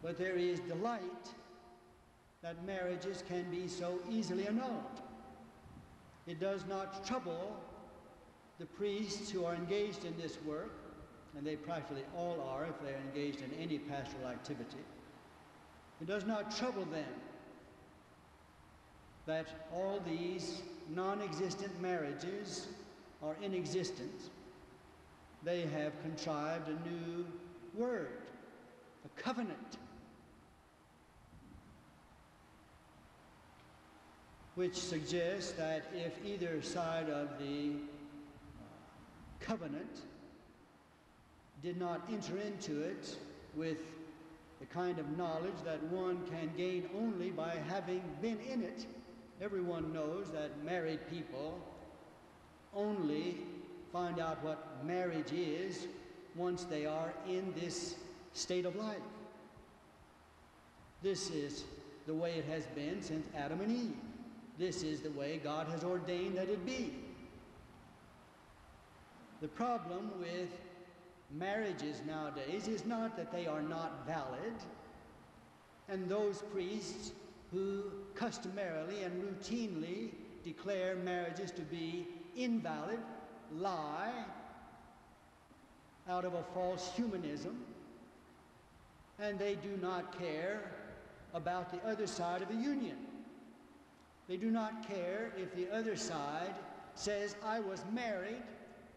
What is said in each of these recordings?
but there is delight that marriages can be so easily annulled. It does not trouble the priests who are engaged in this work, and they practically all are if they're engaged in any pastoral activity. It does not trouble them that all these non-existent marriages are in existence. They have contrived a new word, a covenant, which suggests that if either side of the covenant did not enter into it with the kind of knowledge that one can gain only by having been in it. Everyone knows that married people only find out what marriage is once they are in this state of life. This is the way it has been since Adam and Eve. This is the way God has ordained that it be. The problem with marriages nowadays is not that they are not valid, and those priests who customarily and routinely declare marriages to be invalid lie out of a false humanism, and they do not care about the other side of the union. They do not care if the other side says, I was married,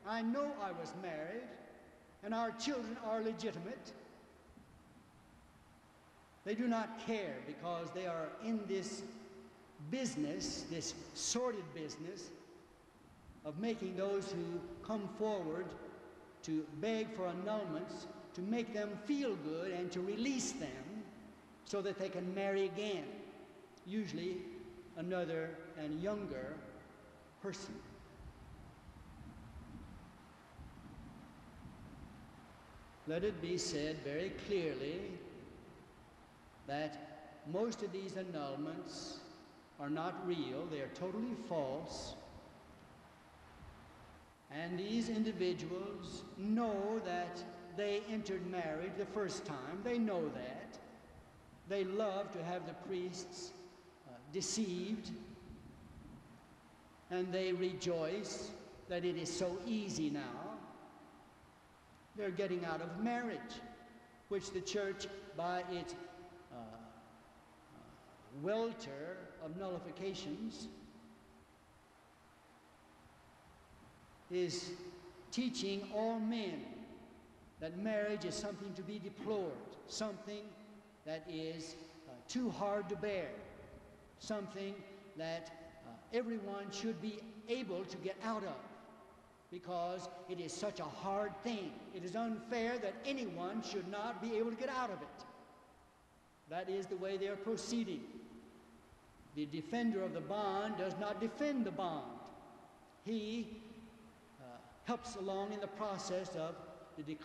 I know I was married, and our children are legitimate. They do not care because they are in this business, this sordid business of making those who come forward to beg for annulments, to make them feel good and to release them so that they can marry again, usually another and younger person. Let it be said very clearly that most of these annulments are not real, they are totally false, and these individuals know that they entered marriage the first time. They know that. They love to have the priests deceived, and they rejoice that it is so easy now. They're getting out of marriage, which the church, by its welter of nullifications, is teaching all men that marriage is something to be deplored, something that is too hard to bear, something that everyone should be able to get out of, because it is such a hard thing. It is unfair that anyone should not be able to get out of it. That is the way they are proceeding. The defender of the bond does not defend the bond. He helps along in the process of the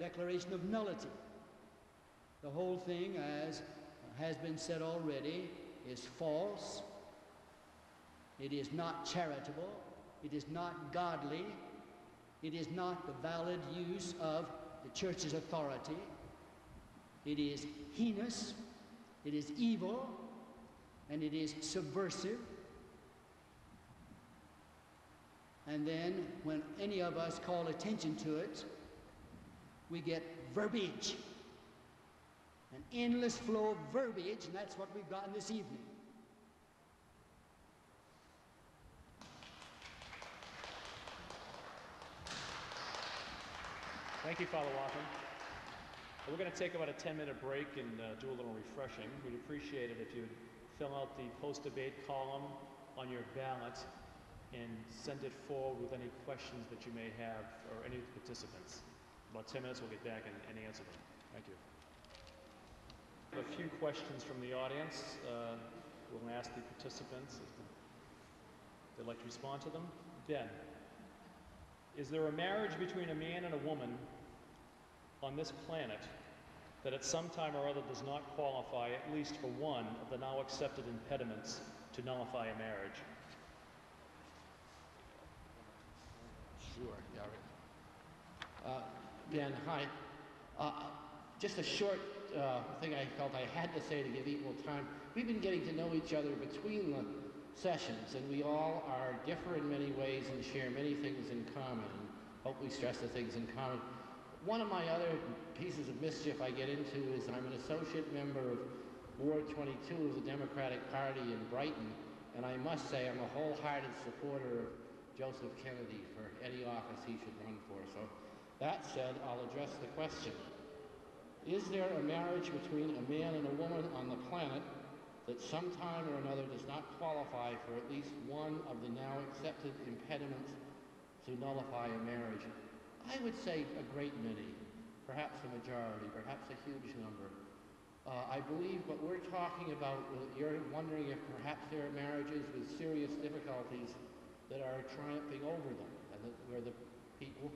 declaration of nullity. The whole thing, as has been said already, is false. It is not charitable. It is not godly. It is not the valid use of the church's authority. It is heinous, it is evil, and it is subversive. And then when any of us call attention to it, we get verbiage, an endless flow of verbiage, and that's what we've gotten this evening. Thank you, Father Wathen. We're going to take about a 10-minute break and do a little refreshing. We'd appreciate it if you'd fill out the post-debate column on your ballot and send it forward with any questions that you may have, or any of the participants. About 10 minutes, we'll get back and answer them. Thank you. A few questions from the audience. We'll ask the participants if they'd like to respond to them. Ben, is there a marriage between a man and a woman on this planet that at some time or other does not qualify, at least for one of the now accepted impediments to nullify a marriage? Sure, Gary. Ben, hi. Just a short thing I felt I had to say to give equal time, we've been getting to know each other between the sessions, and we all are differ in many ways and share many things in common, and hope we stress the things in common. One of my other pieces of mischief I get into is I'm an associate member of Ward 22 of the Democratic Party in Brighton, and I must say I'm a wholehearted supporter of Joseph Kennedy for any office he should run for. So that said, I'll address the question. Is there a marriage between a man and a woman on the planet that sometime or another does not qualify for at least one of the now accepted impediments to nullify a marriage? I would say a great many, perhaps a majority, perhaps a huge number. I believe what we're talking about, you're wondering if perhaps there are marriages with serious difficulties that are triumphing over them, and that where the people,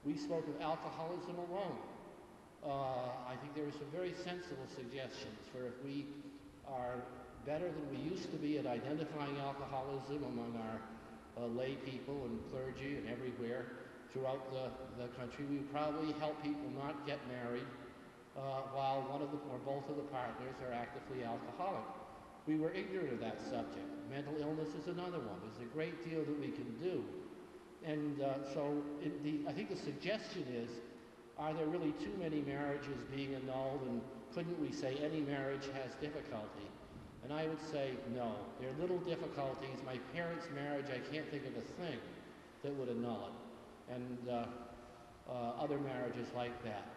we spoke of alcoholism alone. I think there are some very sensible suggestions for if we are better than we used to be at identifying alcoholism among our lay people and clergy and everywhere throughout the country, we probably help people not get married while one of the or both of the partners are actively alcoholic. We were ignorant of that subject. Mental illness is another one. There's a great deal that we can do. And I think the suggestion is, are there really too many marriages being annulled, and couldn't we say any marriage has difficulty? And I would say no. There are little difficulties. My parents' marriage, I can't think of a thing that would annul it. And other marriages like that.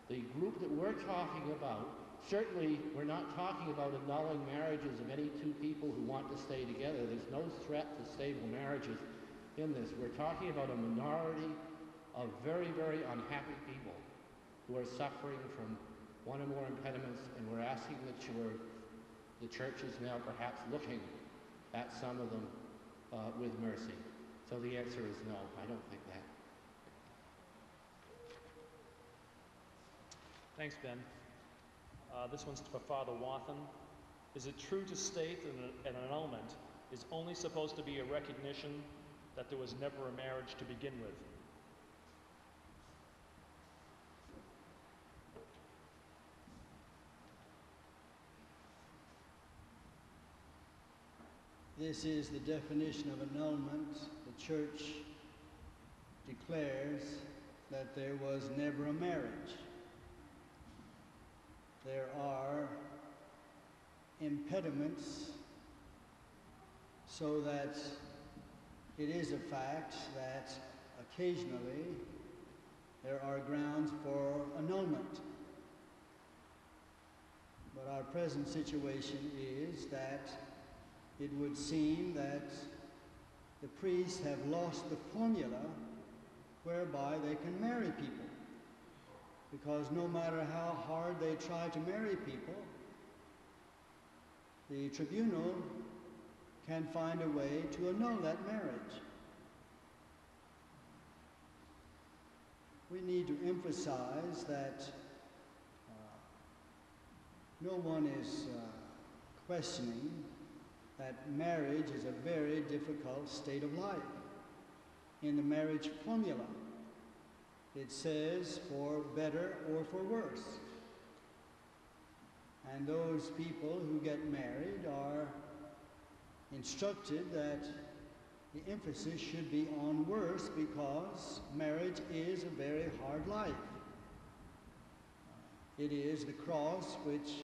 The group that we're talking about, certainly we're not talking about annulling marriages of any two people who want to stay together. There's no threat to stable marriages in this. We're talking about a minority of very, very unhappy people who are suffering from one or more impediments, and we're asking that the church is now perhaps looking at some of them with mercy. So the answer is no, I don't think that. Thanks, Ben. This one's for Father Wathen. Is it true to state that an annulment is only supposed to be a recognition that there was never a marriage to begin with? This is the definition of annulment. The church declares that there was never a marriage. There are impediments so that it is a fact that occasionally there are grounds for annulment. But our present situation is that it would seem that the priests have lost the formula whereby they can marry people. Because no matter how hard they try to marry people, the tribunal can find a way to annul that marriage. We need to emphasize that no one is questioning that marriage is a very difficult state of life. In the marriage formula, it says for better or for worse. And those people who get married are instructed that the emphasis should be on worse, because marriage is a very hard life. It is the cross which